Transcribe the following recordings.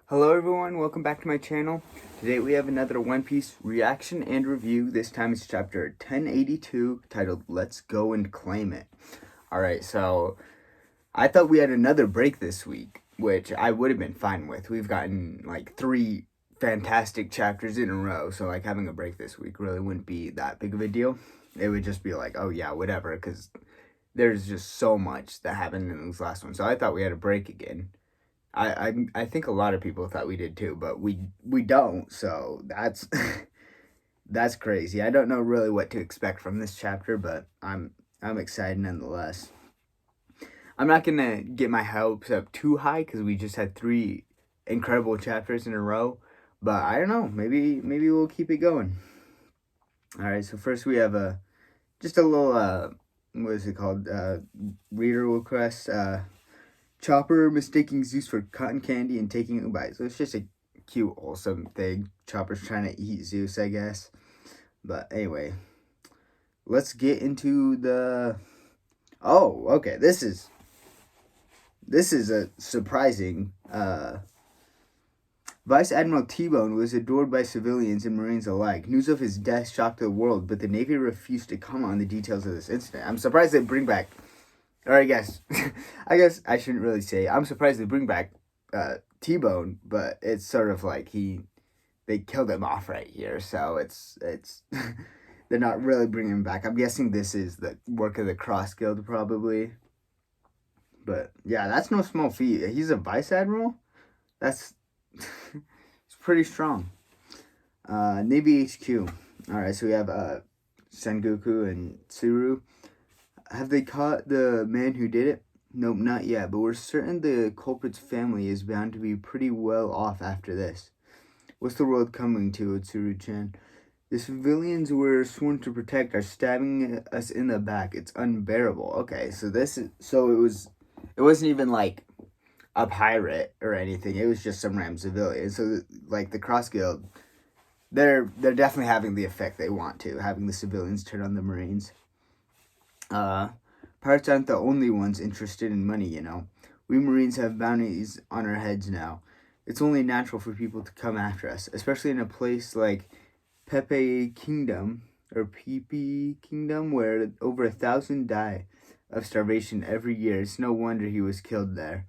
Hello everyone, welcome back to my channel. Today we have another One Piece reaction and review. This time it's chapter 1082 titled Let's Go and Claim It. Alright, so I thought we had another break this week, which I would have been fine with. We've gotten like 3 fantastic chapters in a row, so like having a break this week really wouldn't be that big of a deal. It would just be like, oh yeah, whatever, because there's just so much that happened in this last one. So I thought we had a break again. I think a lot of people thought we did too, but we don't. So that's that's crazy. I don't know really what to expect from this chapter, but I'm excited nonetheless. I'm not gonna get my hopes up too high because we just had 3 incredible chapters in a row. But I don't know. Maybe we'll keep it going. All right. So first we have just a little what is it called? Reader request. Chopper mistaking Zeus for cotton candy and taking it by. So it's just a cute, wholesome thing. Chopper's trying to eat Zeus, I guess. But anyway, let's get into the... Oh, okay. This is a surprising... Vice Admiral T-Bone was adored by civilians and Marines alike. News of his death shocked the world, but the Navy refused to comment on the details of this incident. I'm surprised they bring back... Or I guess I shouldn't really say. I'm surprised they bring back T-Bone, but it's sort of like they killed him off right here, so it's they're not really bringing him back. I'm guessing this is the work of the Cross Guild probably. But yeah, that's no small feat. He's a vice admiral. That's it's pretty strong. Navy HQ. All right, so we have Sengoku and Tsuru. Have they caught the man who did it? Nope, not yet, but we're certain the culprit's family is bound to be pretty well off after this. What's the world coming to, Otsuru-chan? The civilians we're sworn to protect are stabbing us in the back. It's unbearable. Okay, so it wasn't even like a pirate or anything. It was just some random civilian. So like the Cross Guild, they're definitely having the effect they want to, having the civilians turn on the Marines. Pirates aren't the only ones interested in money, you know. We Marines have bounties on our heads now. It's only natural for people to come after us, especially in a place like Pepe Kingdom, or Pepe Kingdom, where over 1,000 die of starvation every year. It's no wonder he was killed there.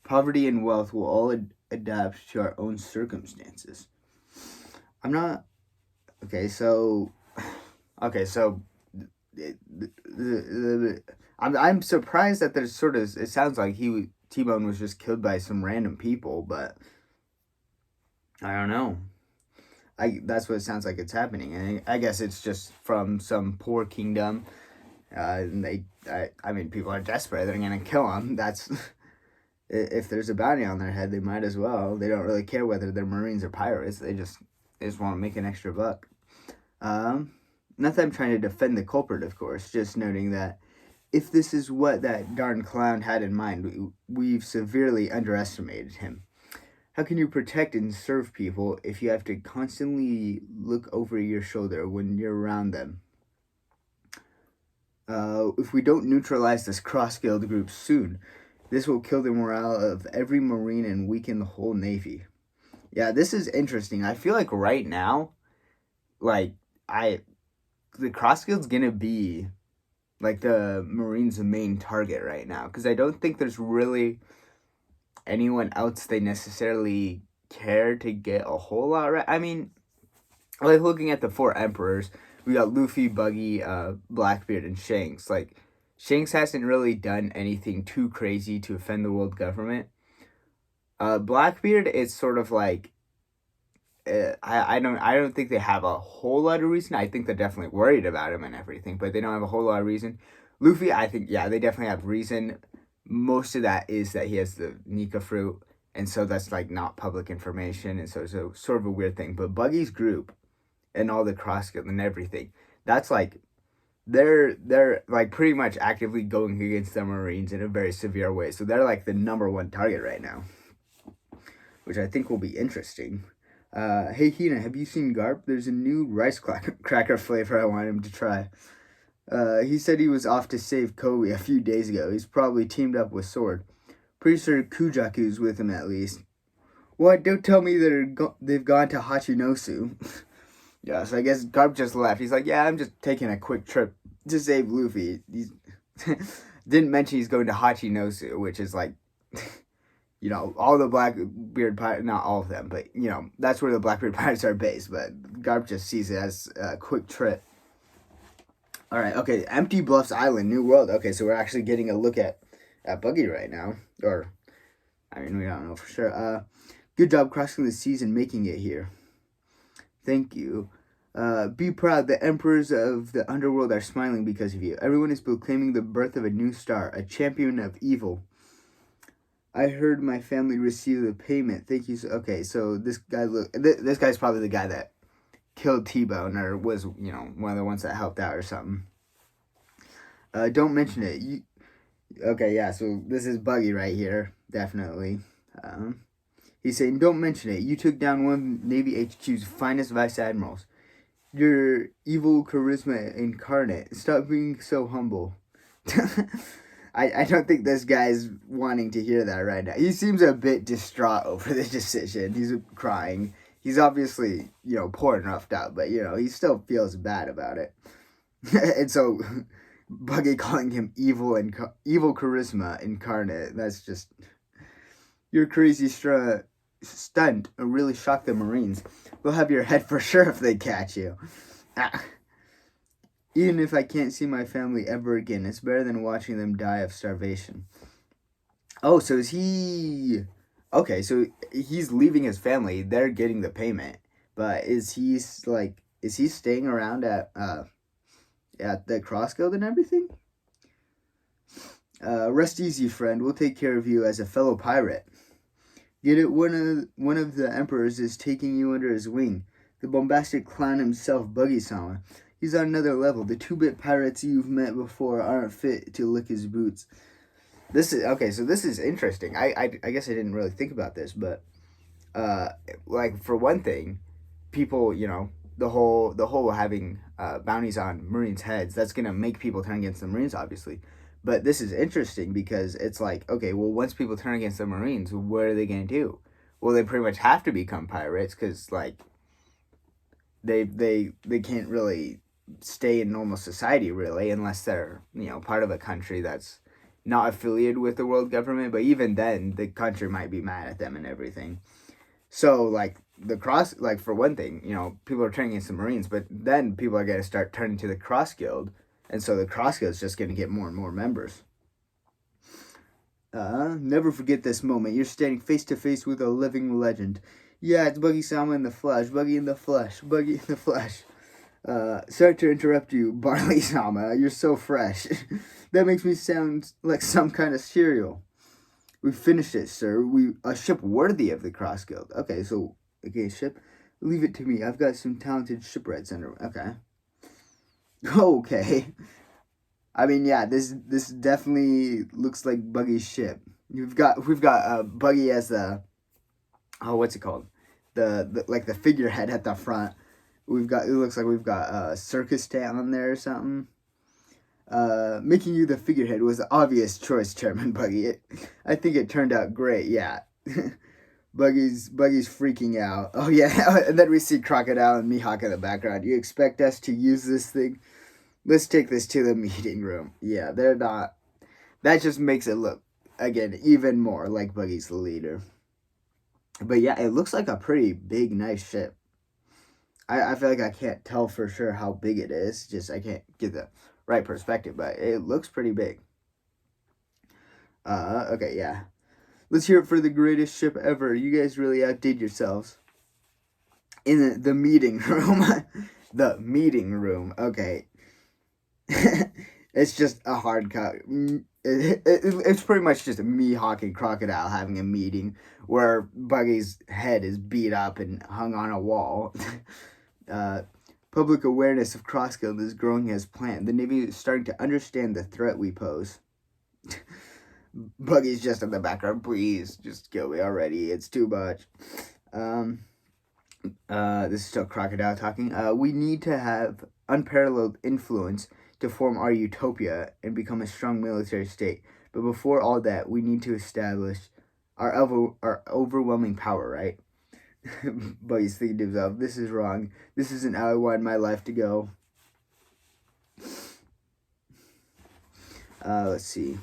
Poverty and wealth will all adapt to our own circumstances. I'm surprised that there's sort of, it sounds like T-Bone was just killed by some random people, but I don't know. That's what it sounds like it's happening, and I guess it's just from some poor kingdom. And I mean, people are desperate; they're gonna kill them. That's if there's a bounty on their head, they might as well. They don't really care whether they're Marines or pirates. They just want to make an extra buck. Not that I'm trying to defend the culprit, of course, just noting that if this is what that darn clown had in mind, we've severely underestimated him. How can you protect and serve people if you have to constantly look over your shoulder when you're around them? If we don't neutralize this cross-guild group soon, this will kill the morale of every Marine and weaken the whole Navy. Yeah, this is interesting. I feel like right now, like, the Cross Guild's gonna be like the Marines' main target right now, because I don't think there's really anyone else they necessarily care to get a whole lot right. I mean, like looking at the 4 emperors, we got Luffy, Buggy, Blackbeard, and Shanks. Like, Shanks hasn't really done anything too crazy to offend the world government. Blackbeard is sort of like, I don't think they have a whole lot of reason. I think they're definitely worried about him and everything, but they don't have a whole lot of reason. Luffy, I think, yeah, they definitely have reason. Most of that is that he has the Nika fruit, and so that's like not public information, and so it's a sort of a weird thing. But Buggy's group and all the Cross Guild and everything, that's like they're like pretty much actively going against the Marines in a very severe way. So they're like the #1 target right now, which I think will be interesting. Hey Hina, have you seen Garp? There's a new rice cracker flavor I want him to try. He said he was off to save Kobe a few days ago. He's probably teamed up with Sword. Pretty sure Kujaku's with him at least. What? Don't tell me they've gone to Hachinosu. Yeah, so I guess Garp just left. He's like, yeah, I'm just taking a quick trip to save Luffy. He's didn't mention he's going to Hachinosu, which is like, you know, all the Blackbeard pirates, not all of them, but, you know, that's where the Blackbeard pirates are based. But Garp just sees it as a quick trip. All right, okay, Empty Bluffs Island, New World. Okay, so we're actually getting a look at Buggy right now. Or, I mean, we don't know for sure. Good job crossing the seas and making it here. Thank you. Be proud. The emperors of the underworld are smiling because of you. Everyone is proclaiming the birth of a new star, a champion of evil. I heard my family receive the payment. Thank you. Okay, so this guy this guy's probably the guy that killed T-Bone or was, you know, one of the ones that helped out or something. Don't mention it. Okay, yeah, so this is Buggy right here, definitely. He's saying, don't mention it. You took down one of Navy HQ's finest vice admirals. You're evil charisma incarnate. Stop being so humble. I don't think this guy's wanting to hear that right now. He seems a bit distraught over the decision. He's crying. He's obviously, you know, poor and roughed up, but, you know, he still feels bad about it. And so, Buggy calling him evil charisma incarnate. That's just, your crazy stunt really shocked the Marines. They'll have your head for sure if they catch you. Even if I can't see my family ever again, it's better than watching them die of starvation. Oh, so is he... Okay, so he's leaving his family. They're getting the payment. But is he staying around at the Cross Guild and everything? Rest easy, friend. We'll take care of you as a fellow pirate. Get it? One of the emperors is taking you under his wing. The bombastic clown himself, Buggy-sama. He's on another level. The 2-bit pirates you've met before aren't fit to lick his boots. This is okay. So this is interesting. I guess I didn't really think about this, but like for one thing, people, you know, the whole having bounties on Marines' heads, that's gonna make people turn against the Marines, obviously. But this is interesting because it's like, okay, well, once people turn against the Marines, what are they gonna do? Well, they pretty much have to become pirates because like they can't really stay in normal society really unless they're, you know, part of a country that's not affiliated with the world government. But even then, the country might be mad at them and everything. So like like for one thing, you know, people are turning against the Marines, but then people are gonna start turning to the Cross Guild. And so the Cross Guild is just going to get more and more members. Never forget this moment. You're standing face to face with a living legend. Yeah, it's Buggy-sama in the flesh. Buggy in the flesh. Buggy in the flesh. Sorry to interrupt you, Barley-sama. You're so fresh. That makes me sound like some kind of cereal. We finished it, sir. A ship worthy of the Cross Guild. Okay, ship. Leave it to me. I've got some talented shipwrights under. Okay. Okay. I mean, yeah, this definitely looks like Buggy's ship. We've got Buggy as the what's it called? The like the figurehead at the front. It looks like we've got a circus tent on there or something. Making you the figurehead was the obvious choice, Chairman Buggy. I think it turned out great. Yeah. Buggy's freaking out. Oh yeah, and then we see Crocodile and Mihawk in the background. You expect us to use this thing? Let's take this to the meeting room. Yeah, they're not. That just makes it look, again, even more like Buggy's the leader. But yeah, it looks like a pretty big, nice ship. I feel like I can't tell for sure how big it is. Just I can't get the right perspective, but it looks pretty big. Okay, yeah. Let's hear it for the greatest ship ever. You guys really outdid yourselves. In the meeting room. The meeting room. Okay. It's just a hard cut. It's pretty much just Mihawk and Crocodile having a meeting where Buggy's head is beat up and hung on a wall. Public awareness of Cross Guild is growing as planned. The Navy is starting to understand the threat we pose. Buggy's just in the background. Please, just kill me already. It's too much. This is still Crocodile talking. We need to have unparalleled influence to form our utopia and become a strong military state. But before all that, we need to establish our overwhelming power, right? But he's thinking to himself, this is wrong. This isn't how I want my life to go. Let's see.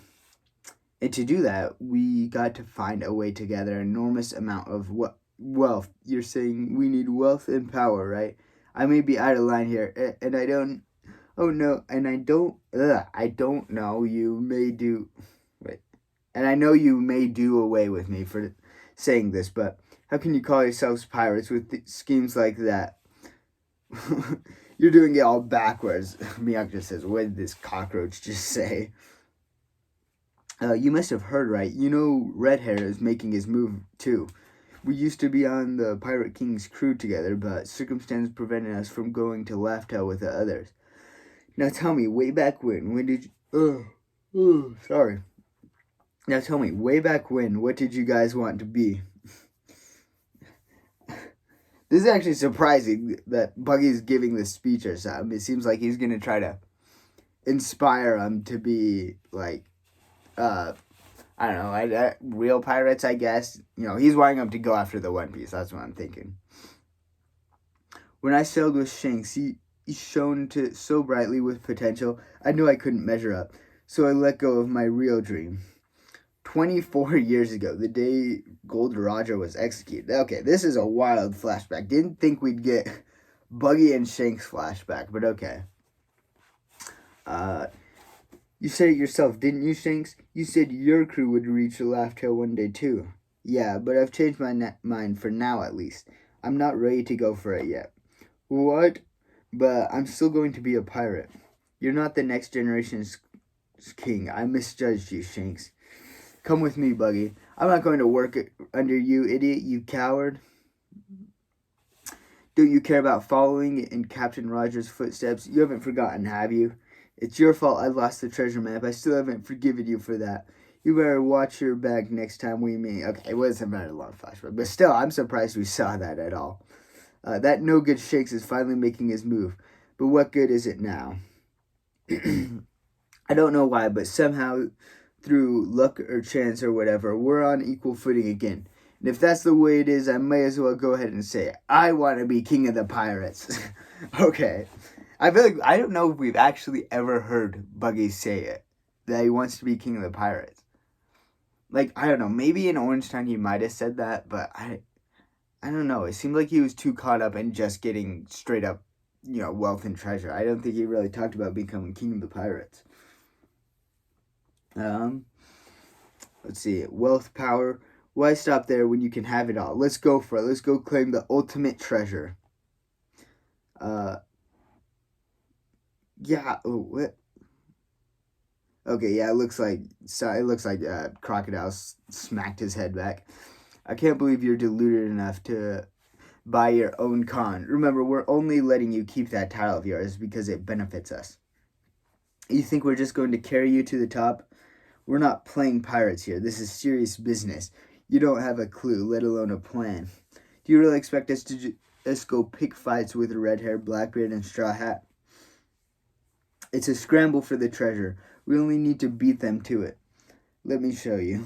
And to do that, we got to find a way to gather an enormous amount of wealth. You're saying we need wealth and power, right? I may be out of line here, and I don't. Oh no, and I don't. I don't know. You may do. Wait, and I know you may do away with me for saying this, but how can you call yourselves pirates with schemes like that? You're doing it all backwards. Miyako just says, "What did this cockroach just say?" You must have heard right. You know, Red Hair is making his move too. We used to be on the Pirate King's crew together, but circumstances prevented us from going to Laugh Tale with the others. Now tell me, way back when did you... sorry. Now tell me, way back when, what did you guys want to be? This is actually surprising that Buggy's giving this speech or something. It seems like he's going to try to inspire them to be, like, I don't know, real pirates, I guess. You know, he's wanting them to go after the One Piece. That's what I'm thinking. When I sailed with Shanks, he shone so brightly with potential, I knew I couldn't measure up. So I let go of my real dream. 24 years ago, the day Gold Roger was executed. Okay, this is a wild flashback. Didn't think we'd get Buggy and Shanks flashback, but okay. You said it yourself, didn't you, Shanks? You said your crew would reach the Laugh Tale one day, too. Yeah, but I've changed my mind for now, at least. I'm not ready to go for it yet. What? But I'm still going to be a pirate. You're not the next generation's king. I misjudged you, Shanks. Come with me, Buggy. I'm not going to work under you, idiot, you coward. Don't you care about following in Captain Roger's footsteps? You haven't forgotten, have you? It's your fault I lost the treasure map. I still haven't forgiven you for that. You better watch your back next time we meet. Okay, it wasn't a very long flashback, but still, I'm surprised we saw that at all. That no-good Shanks is finally making his move. But what good is it now? I don't know why, but somehow, through luck or chance or whatever, we're on equal footing again. And if that's the way it is, I may as well go ahead and say it. I want to be king of the pirates. Okay. I feel like, I don't know if we've actually ever heard Buggy say it, that he wants to be king of the pirates. Like, I don't know, maybe in Orange Town he might have said that, but I don't know. It seemed like he was too caught up in just getting straight up, wealth and treasure. I don't think he really talked about becoming king of the pirates. Let's see. Wealth, power. Why stop there when you can have it all? Let's go for it. Let's go claim the ultimate treasure. Yeah. Oh, what? Okay, yeah, it looks like Crocodile smacked his head back. I can't believe you're deluded enough to buy your own con. Remember, we're only letting you keep that title of yours because it benefits us. You think we're just going to carry you to the top? We're not playing pirates here. This is serious business. You don't have a clue, let alone a plan. Do you really expect us to just go pick fights with Red Hair, Blackbeard, and Straw Hat? It's a scramble for the treasure. We only need to beat them to it. Let me show you.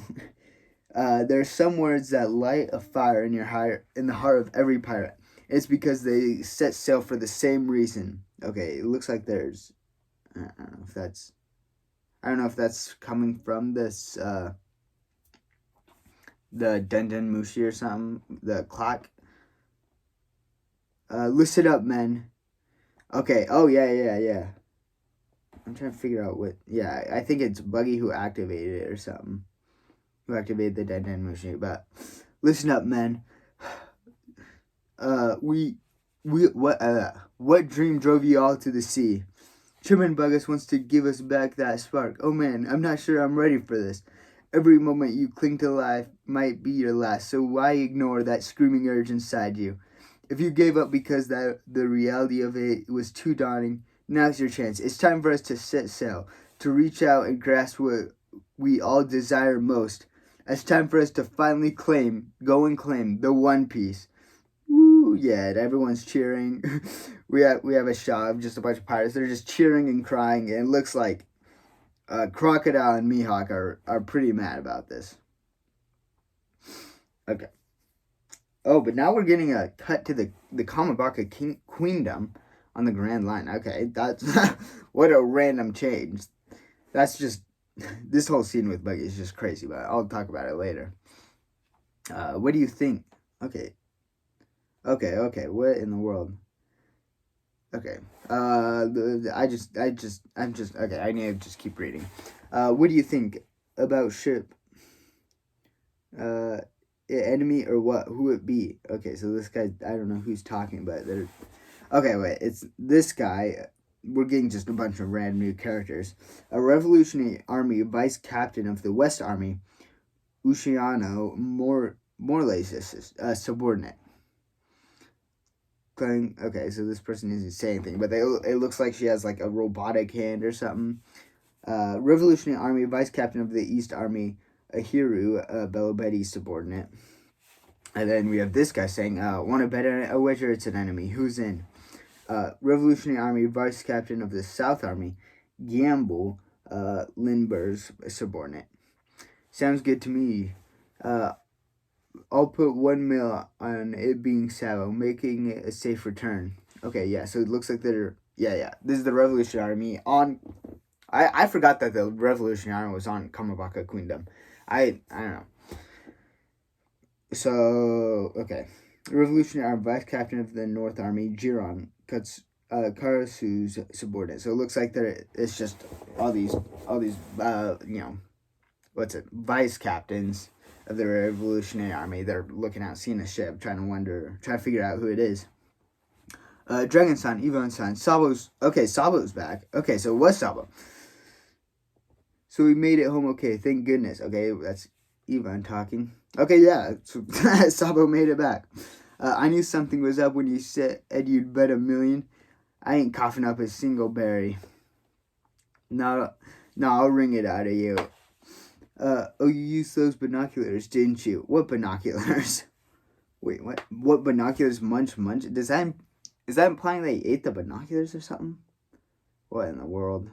There are some words that light a fire in the heart of every pirate. It's because they set sail for the same reason. Okay, it looks like there's... I don't know if that's coming from this, the Denden Mushi or something, the clock. Listen up, men. Okay, oh, yeah. I'm trying to figure out what, yeah, I think it's Buggy who activated it or something. Who activated the Denden Mushi, but listen up, men. What dream drove you all to the sea? Chairman Buggus wants to give us back that spark. Oh man, I'm not sure I'm ready for this. Every moment you cling to life might be your last, so why ignore that screaming urge inside you? If you gave up because the reality of it was too daunting, now's your chance. It's time for us to set sail, to reach out and grasp what we all desire most. It's time for us to finally go and claim the One Piece. Woo, yeah, everyone's cheering. we have a shot of just a bunch of pirates. They're just cheering and crying, and it looks like Crocodile and Mihawk are pretty mad about this. Okay. Oh, but now we're getting a cut to the Kamabaka Queendom on the Grand Line. Okay, that's what a random change. That's just this whole scene with Buggy is just crazy, but I'll talk about it later. What do you think? Okay, okay. What in the world? Okay. I'm just okay. I need to just keep reading. What do you think about ship? Uh, enemy or what? Who it be? Okay, so this guy, I don't know who's talking, but they're okay. Wait, it's this guy. We're getting just a bunch of random new characters. A Revolutionary Army vice captain of the West Army, Ushiano Morley's subordinate. Okay, so this person isn't saying anything, but it looks like she has like a robotic hand or something. Revolutionary Army Vice Captain of the East Army, Ahiru, Belobeti's subordinate. And then we have this guy saying, want to bet a wager it's an enemy. Who's in? Revolutionary Army Vice Captain of the South Army, Gamble, Lindbergh's subordinate. Sounds good to me. I'll put 1 mil on it being Savo, making it a safe return. Okay, yeah, so it looks like they're... Yeah. This is the Revolutionary Army on... I forgot that the Revolutionary Army was on Kamabaka Queendom. I don't know. So, okay. Revolutionary Army Vice Captain of the North Army, Jiron, Karasu's subordinate. So it looks like it's just all these vice captains of the Revolutionary Army. They're looking out, seeing a ship, trying to figure out who it is. Dragon-san, Ivan-san, Sabo's back. Okay, so it was Sabo. So we made it home okay, thank goodness. Okay, that's Ivan talking. Okay, yeah, so Sabo made it back. I knew something was up when you said you'd bet $1 million. I ain't coughing up a single berry. No, I'll wring it out of you. You used those binoculars, didn't you? What binoculars? Wait, what? What binoculars? Munch? Is that implying they ate the binoculars or something? What in the world?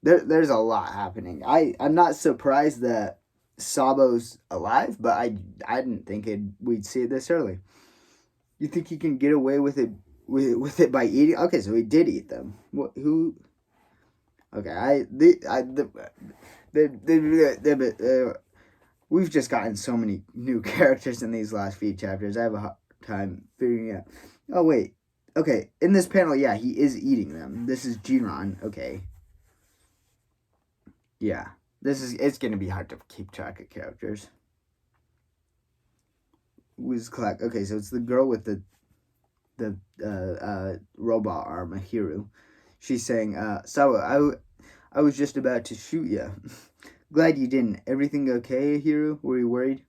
There's a lot happening. I'm not surprised that Sabo's alive, but I didn't think we'd see it this early. You think he can get away with it by eating? Okay, so he did eat them. What? Who? Okay, we've just gotten so many new characters in these last few chapters. I have a hard time figuring out. Oh wait, okay. In this panel, yeah, he is eating them. This is Jiron. Okay. Yeah, it's gonna be hard to keep track of characters. Wizclack. Okay, so it's the girl with the robot arm, Ahiru. She's saying, Sawa, I was just about to shoot you. Glad you didn't. Everything okay, Ahiru? Were you worried?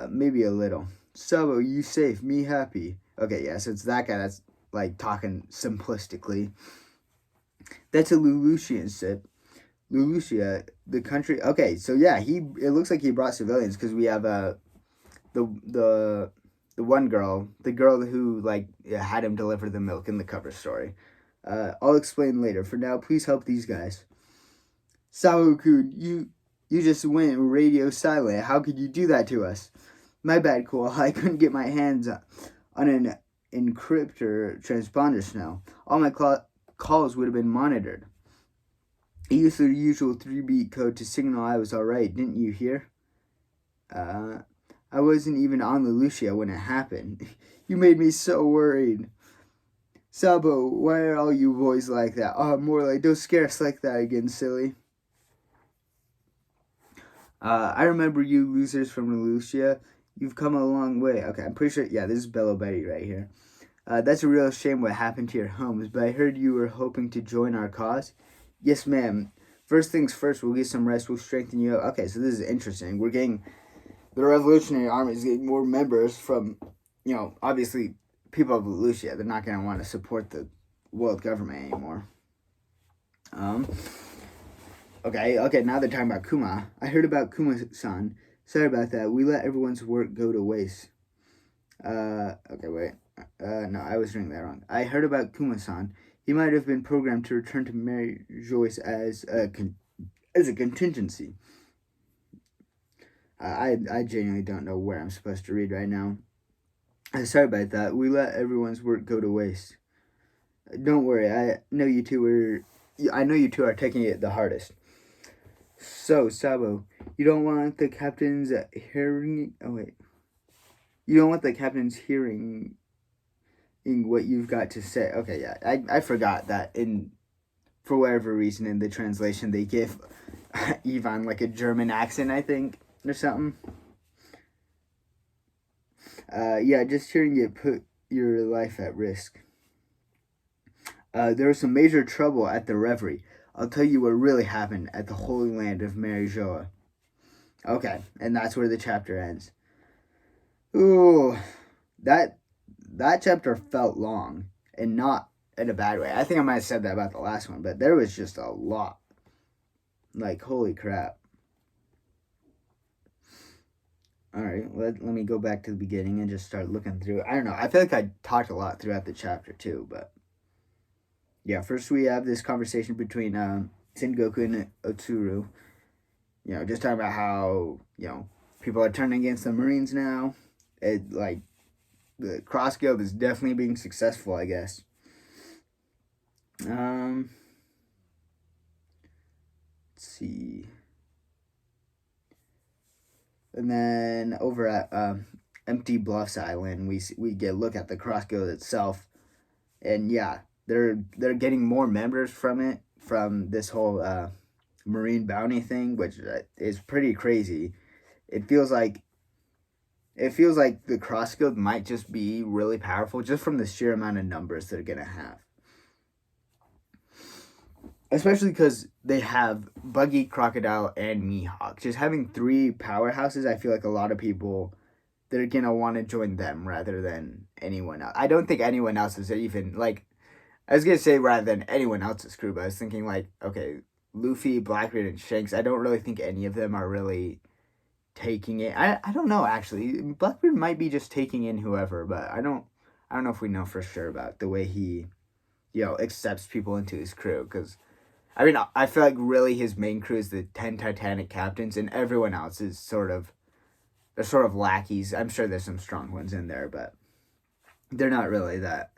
Maybe a little. Sawa, you safe, me happy. Okay, yeah, so it's that guy that's like talking simplistically. That's a Lulusian sip. Lulusia, the country. Okay, so yeah, it looks like he brought civilians because we have the one girl, the girl who like had him deliver the milk in the cover story. I'll explain later. For now, please help these guys. Saho-kun, you just went radio silent. How could you do that to us? My bad, cool. I couldn't get my hands on an encryptor transponder snow. All my calls would have been monitored. I used the usual 3-beat code to signal I was alright, didn't you hear? I wasn't even on the Lucia when it happened. You made me so worried. Sabo, why are all you boys like that? Oh, more like, don't scare us like that again, silly. I remember you losers from Lucia. You've come a long way. Okay, I'm pretty sure, yeah, this is Bello Betty right here. That's a real shame what happened to your homes, but I heard you were hoping to join our cause. Yes, ma'am. First things first, we'll get some rest. We'll strengthen you up. Okay, so this is interesting. The Revolutionary Army is getting more members from, obviously, people of Lucia. They're not going to want to support the world government anymore. Okay, now they're talking about Kuma. I heard about Kuma-san. Sorry about that. We let everyone's work go to waste. Okay, wait. No, I was reading that wrong. I heard about Kuma-san. He might have been programmed to return to Mary Joyce as a contingency. I genuinely don't know where I'm supposed to read right now. Sorry about that. We let everyone's work go to waste. Don't worry. I know you two are taking it the hardest. So, Sabo, you don't want the captain's hearing. Oh wait, you don't want the captain's hearing in what you've got to say. Okay, yeah, I forgot that for whatever reason in the translation they give Ivan like a German accent, I think, or something. Yeah, just hearing it put your life at risk. There was some major trouble at the Reverie. I'll tell you what really happened at the Holy Land of Mary Joa. Okay, and that's where the chapter ends. Ooh, that chapter felt long, and not in a bad way. I think I might have said that about the last one, but there was just a lot. Like, holy crap. Alright, let me go back to the beginning and just start looking through. I don't know. I feel like I talked a lot throughout the chapter, too, but yeah, first we have this conversation between Sengoku and Otsuru. You know, just talking about how, you know, people are turning against the Marines now. The Cross Guild is definitely being successful, I guess. Let's see. And then over at Empty Bluffs Island, we get a look at the Cross Guild itself. And yeah, they're getting more members from this whole Marine bounty thing, which is pretty crazy. It feels like the Cross Guild might just be really powerful just from the sheer amount of numbers they're gonna have. Especially because they have Buggy, Crocodile, and Mihawk. Just having 3 powerhouses, I feel like a lot of people, they're gonna want to join them rather than anyone else. I don't think anyone else is even, like, I was gonna say rather than anyone else's crew, but I was thinking, like, okay, Luffy, Blackbeard, and Shanks, I don't really think any of them are really taking it. I don't know, actually. Blackbeard might be just taking in whoever, but I don't know if we know for sure about the way he, accepts people into his crew, because I mean, I feel like really his main crew is the 10 Titanic captains, and everyone else is they're sort of lackeys. I'm sure there's some strong ones in there, but they're not really that,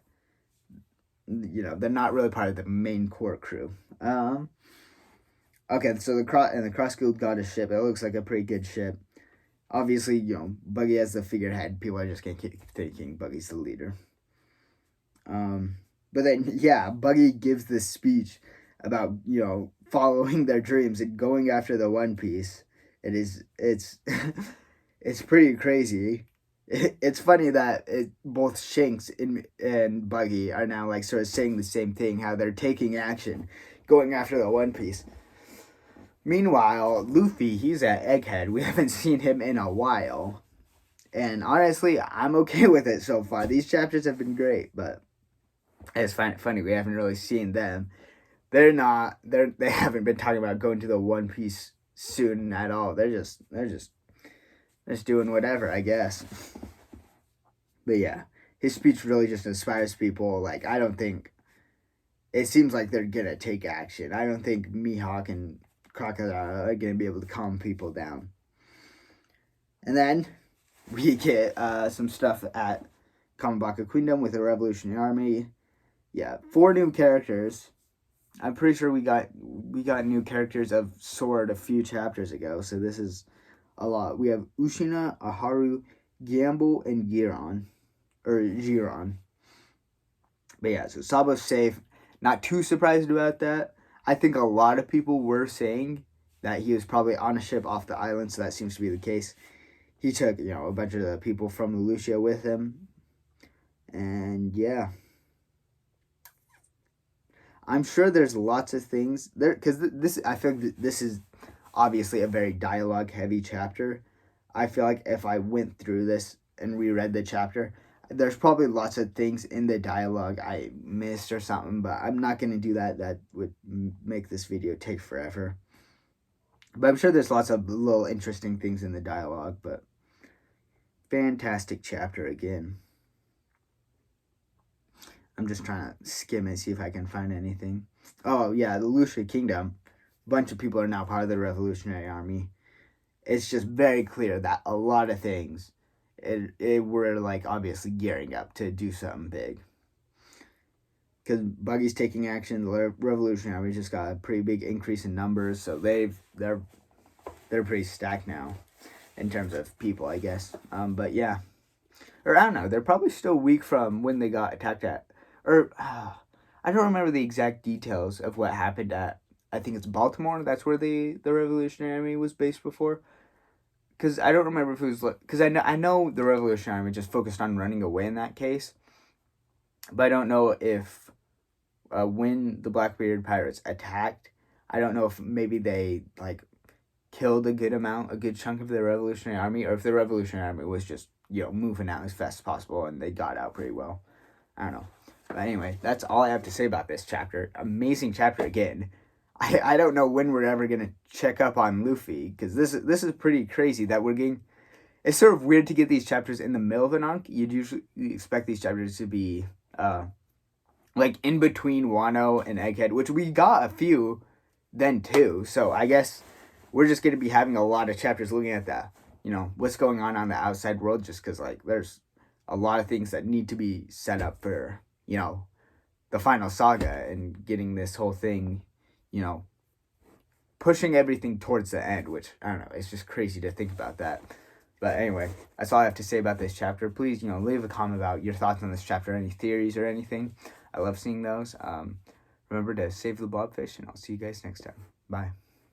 they're not really part of the main core crew. Okay, so the Cross Guild got a ship. It looks like a pretty good ship. Obviously, Buggy as the figurehead. People are just going to keep thinking Buggy's the leader. But then, yeah, Buggy gives this speech about, following their dreams and going after the One Piece. It's it's pretty crazy. It's funny that both Shanks and Buggy are now like sort of saying the same thing, how they're taking action, going after the One Piece. Meanwhile, Luffy, he's at Egghead. We haven't seen him in a while. And honestly, I'm okay with it so far. These chapters have been great, but it's funny we haven't really seen them. They haven't been talking about going to the One Piece soon at all. They're just doing whatever, I guess. But yeah, his speech really just inspires people. Like, I don't think it seems like they're gonna take action. I don't think Mihawk and Crocodile are gonna be able to calm people down. And then we get some stuff at Kamabaka Queendom with the Revolutionary Army. Yeah, 4 new characters. I'm pretty sure we got new characters of Sword a few chapters ago, so this is a lot. We have Ushina, Aharu, Gamble, and Giron. But yeah, so Sabo's safe. Not too surprised about that. I think a lot of people were saying that he was probably on a ship off the island, so that seems to be the case. He took, a bunch of the people from the Lucia with him. And yeah. I'm sure there's lots of things there, because I feel like this is obviously a very dialogue-heavy chapter. I feel like if I went through this and reread the chapter, there's probably lots of things in the dialogue I missed or something, but I'm not going to do that. That would make this video take forever. But I'm sure there's lots of little interesting things in the dialogue, but fantastic chapter again. I'm just trying to skim and see if I can find anything. Oh, yeah, the Lucia Kingdom. A bunch of people are now part of the Revolutionary Army. it's just very clear that a lot of things it were like obviously gearing up to do something big. Because Buggy's taking action, the Revolutionary Army just got a pretty big increase in numbers, so they're pretty stacked now in terms of people, I guess. But yeah, or I don't know, they're probably still weak from when they got attacked at, or I don't remember the exact details of what happened at. I think it's Baltimore. That's where the Revolutionary Army was based before. Because I don't remember if it was because I know the Revolutionary Army just focused on running away in that case, but I don't know if when the Blackbearded pirates attacked, I don't know if maybe they like killed a good chunk of the Revolutionary Army, or if the Revolutionary Army was just moving out as fast as possible and they got out pretty well. I don't know. But anyway, that's all I have to say about this chapter. Amazing chapter again. I don't know when we're ever gonna check up on Luffy, because this is pretty crazy that we're getting. It's sort of weird to get these chapters in the middle of an arc. You'd usually expect these chapters to be like in between Wano and Egghead, which we got a few then too. So I guess we're just gonna be having a lot of chapters looking at that, what's going on the outside world, just because like there's a lot of things that need to be set up for the final saga and getting this whole thing, pushing everything towards the end, which I don't know, it's just crazy to think about that. But anyway, that's all I have to say about this chapter. Please, leave a comment about your thoughts on this chapter, any theories or anything. I love seeing those. Remember to save the blobfish, and I'll see you guys next time. Bye.